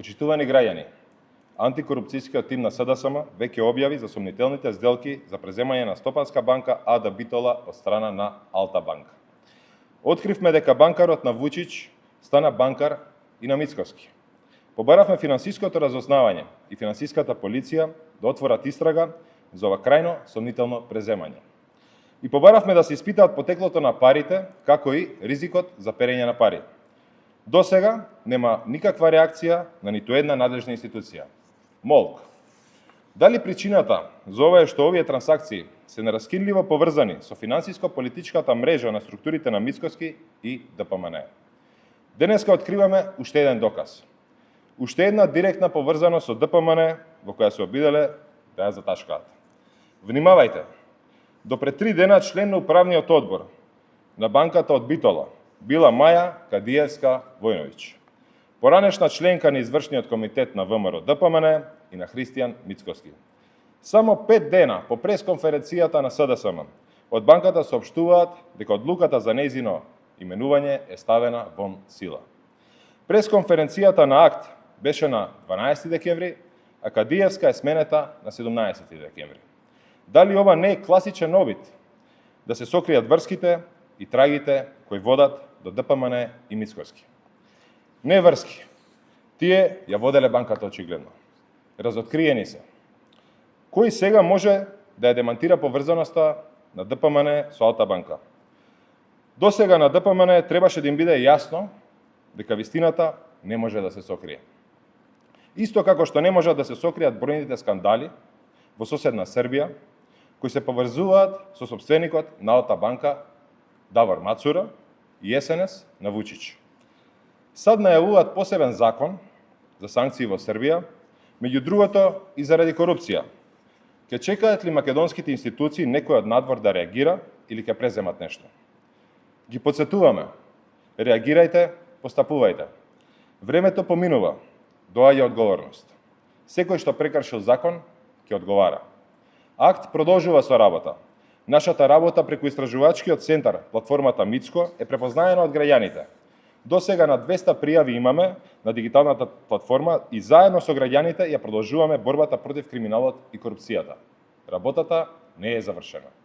Почитувани граѓани, антикорупцијскиот тим на СДСМ веќе објави за сомнителните сделки за преземање на Стопанска банка Ада Битола од страна на Алта банка. Откривме дека банкарот на Вучич стана банкар и на Мицкоски. Побаравме финансиското разузнавање и финансиската полиција да отворат истрага за ова крајно сомнително преземање. И побаравме да се испитаат потеклото на парите, како и ризикот за перење на пари. До сега нема никаква реакција на ниту една надлежна институција. Молк. Дали причината за ова е што овие трансакции се нераскинливо поврзани со финансиско-политичката мрежа на структурите на Мицкоски и ДПМН? Денеска откриваме уште еден доказ. Уште една директна поврзаност со ДПМН во која се обиделе да ја заташкаат. Внимавајте, до пред 3 дена член на управниот одбор на банката од Битола била Маја Кадиевска Војновиќ, поранешна членка на извршниот комитет на ВМРО ДПМН и на Христијан Мицкоски. Само 5 дена по пресконференцијата на СДСМ од банката соопштуваат дека одлуката за нејзино именување е ставена вон сила. Пресконференцијата на акт беше на 12 декември, а Кадиевска е сменета на 17 декември. Дали ова не е класичен обид да се сокријат врските и трагите кои водат до ДПМН и Мицкоски? Не врски. Тие ја воделе банката очигледно. Разоткриени се. Кој сега може да ја демантира поврзаноста на ДПМН со Алта банка? До сега на ДПМН требаше да им биде јасно дека вистината не може да се сокрие. Исто како што не можат да се сокријат бројните скандали во соседна Србија, кои се поврзуваат со сопственикот на Алта банка Давор Мацура и СНС на Вучич. Сад најавуваат посебен закон за санкции во Србија, меѓу другото и заради корупција. Ке чекаат ли македонските институции некој од надвор да реагира или ќе преземат нешто? Ги потсетуваме, реагирајте, постапувајте. Времето поминува, доаѓа одговорност. Секој што прекршил закон, ќе одговара. Акт продолжува со работа. Нашата работа преку истражувачкиот центар, платформата Мицко, е препознаена од граѓаните. До сега на 200 пријави имаме на дигиталната платформа и заедно со граѓаните ја продолжуваме борбата против криминалот и корупцијата. Работата не е завршена.